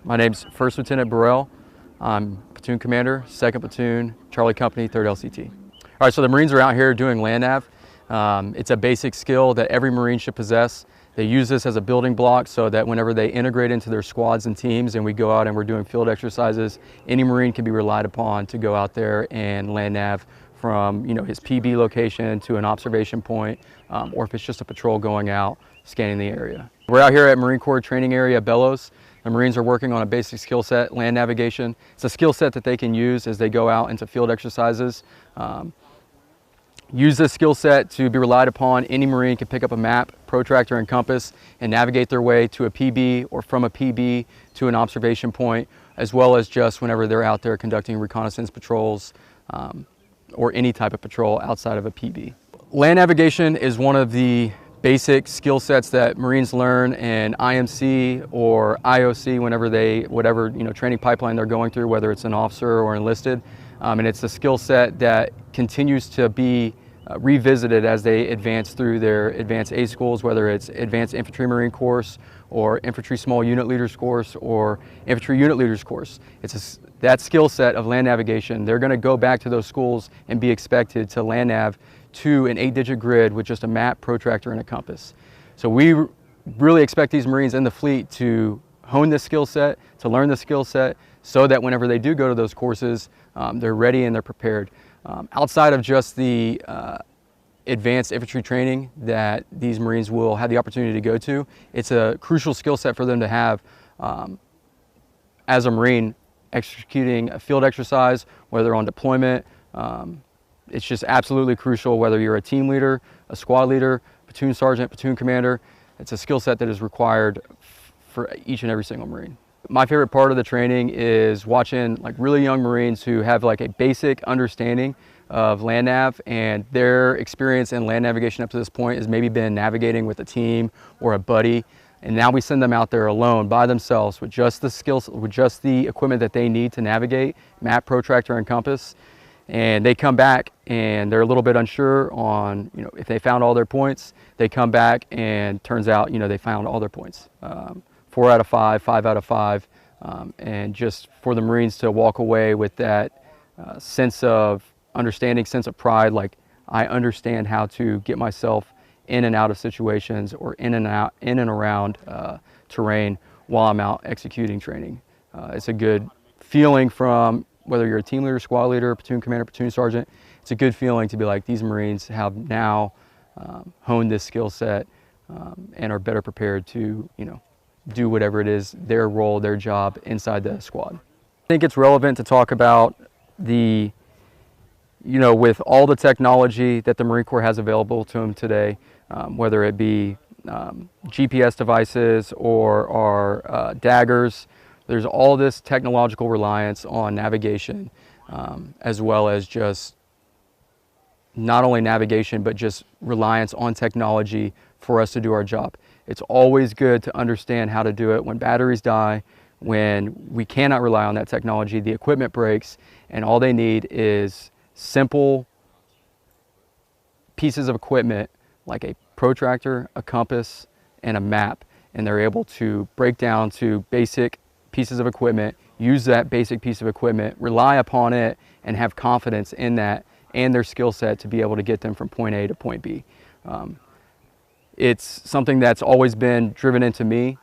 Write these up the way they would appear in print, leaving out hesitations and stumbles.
My name's First Lieutenant Burrell. I'm platoon commander, 2nd Platoon, Charlie Company, 3rd LCT. All right, so the Marines are out here doing land nav. It's a basic skill that every Marine should possess. They use this as a building block so that whenever they integrate into their squads and teams and we go out and we're doing field exercises, any Marine can be relied upon to go out there and land nav from his PB location to an observation point, or if it's just a patrol going out, scanning the area. We're out here at Marine Corps training area, Bellows. The Marines are working on a basic skill set, land navigation. It's a skill set that they can use as they go out into field exercises. Use this skill set to be relied upon. Any Marine can pick up a map, protractor, and compass and navigate their way to a PB or from a PB to an observation point, as well as just whenever they're out there conducting reconnaissance patrols or any type of patrol outside of a PB. Land navigation is one of the basic skill sets that Marines learn in IMC or IOC whatever training pipeline they're going through, whether it's an officer or enlisted. And it's a skill set that continues to be revisited as they advance through their advanced A schools, whether it's Advanced Infantry Marine course or Infantry Small Unit Leaders course or Infantry Unit Leaders course. That skill set of land navigation, they're going to go back to those schools and be expected to land nav to an 8-digit grid with just a map, protractor, and a compass. So we really expect these Marines in the fleet to hone this skill set, to learn the skill set, so that whenever they do go to those courses, they're ready and they're prepared. Outside of just the advanced infantry training that these Marines will have the opportunity to go to, it's a crucial skill set for them to have as a Marine executing a field exercise, whether on deployment. It's just absolutely crucial whether you're a team leader, a squad leader, platoon sergeant, platoon commander. It's a skill set that is required for each and every single Marine. My favorite part of the training is watching really young Marines who have a basic understanding of land nav, and their experience in land navigation up to this point has maybe been navigating with a team or a buddy, and now we send them out there alone by themselves with just the skills, with just the equipment that they need to navigate, map, protractor, and compass. And they come back and they're a little bit unsure on if they found all their points. They come back and turns out they found all their points. 4 out of 5, 5 out of 5, and just for the Marines to walk away with that sense of understanding, sense of pride, like I understand how to get myself in and out of situations or in and around terrain while I'm out executing training. It's a good feeling from whether you're a team leader, squad leader, platoon commander, platoon sergeant. It's a good feeling to be like, these Marines have now honed this skill set and are better prepared to do whatever it is, their role, their job inside the squad. I think it's relevant to talk about with all the technology that the Marine Corps has available to them today, whether it be GPS devices or our daggers. There's all this technological reliance on navigation, as well as just not only navigation, but just reliance on technology for us to do our job. It's always good to understand how to do it when batteries die, when we cannot rely on that technology, the equipment breaks, and all they need is simple pieces of equipment like a protractor, a compass, and a map, and they're able to break down to basic pieces of equipment, use that basic piece of equipment, rely upon it, and have confidence in that and their skill set to be able to get them from point A to point B. It's something that's always been driven into me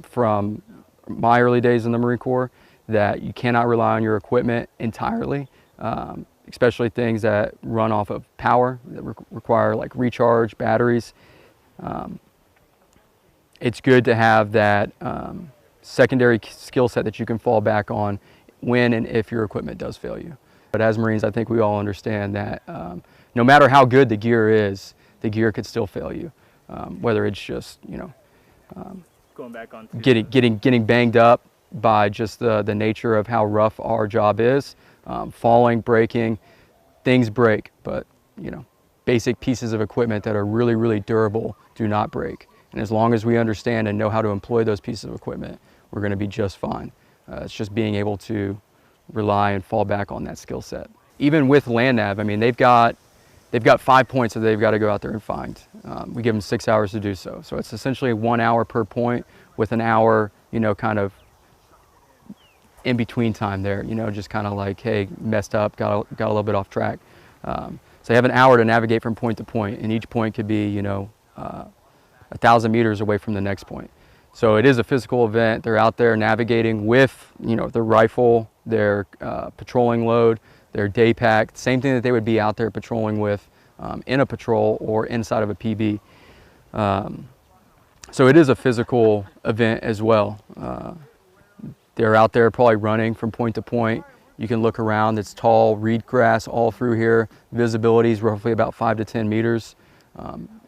from my early days in the Marine Corps, that you cannot rely on your equipment entirely, especially things that run off of power, that require recharge, batteries. It's good to have that secondary skill set that you can fall back on when and if your equipment does fail you. But as Marines, I think we all understand that no matter how good the gear is, the gear could still fail you. Whether it's just going back on getting banged up by just the nature of how rough our job is, falling, breaking, things break, but basic pieces of equipment that are really, really durable do not break. And as long as we understand and know how to employ those pieces of equipment, we're going to be just fine. It's just being able to rely and fall back on that skill set. Even with land nav, I mean, they've got 5 points that they've got to go out there and find. We give them 6 hours to do so. So it's essentially 1 hour per point with an hour, kind of in between time there, you know, just kind of like, hey, messed up, got a little bit off track. So you have an hour to navigate from point to point, and each point could be, you know, 1,000 meters away from the next point. So it is a physical event. They're out there navigating with, you know, their rifle, their patrolling load, their day pack, same thing that they would be out there patrolling with in a patrol or inside of a PB. So it is a physical event as well. They're out there probably running from point to point. You can look around, it's tall reed grass all through here. Visibility is roughly about 5 to 10 meters.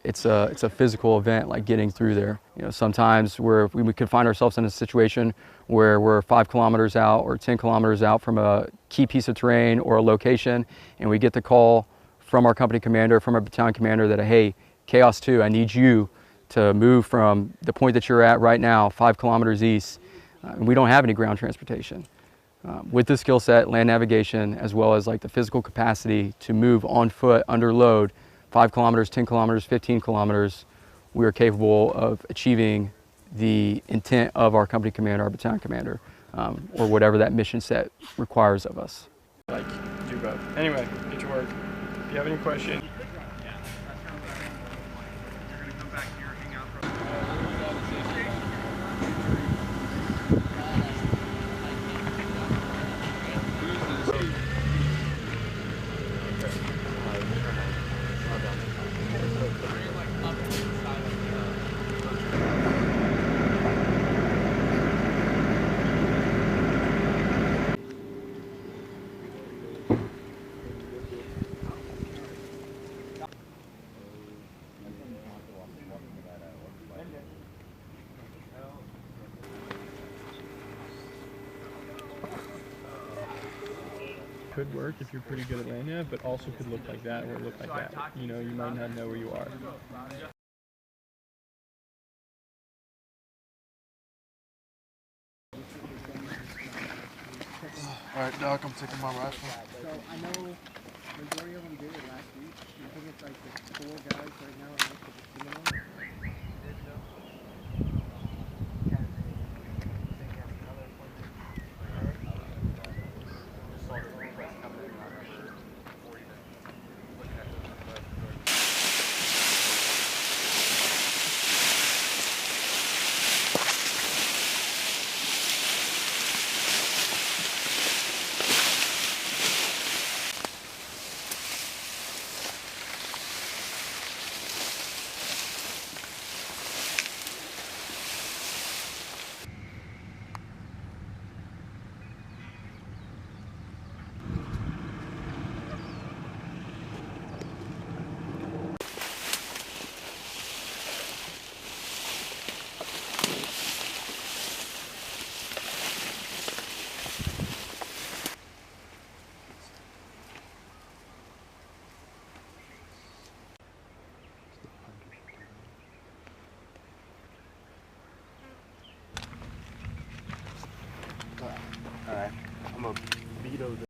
It's a physical event, like getting through there. You know, sometimes we could find ourselves in a situation where we're 5 kilometers out or 10 kilometers out from a key piece of terrain or a location, and we get the call from our company commander, from our battalion commander that, hey, Chaos 2, I need you to move from the point that you're at right now, 5 kilometers east. And we don't have any ground transportation. With the skill set, land navigation, as well as like the physical capacity to move on foot under load, 5 kilometers, 10 kilometers, 15 kilometers, we are capable of achieving the intent of our company commander, our battalion commander, or whatever that mission set requires of us. Like, do both. Anyway, get to work. If you have any questions. Could work if you're pretty good at land nav, but also could look like that or look like that. You know, you might not know where you are. Alright, Doc, I'm taking my rifle. So I know majority of them did it last week. I think it's like the 4 guys right now.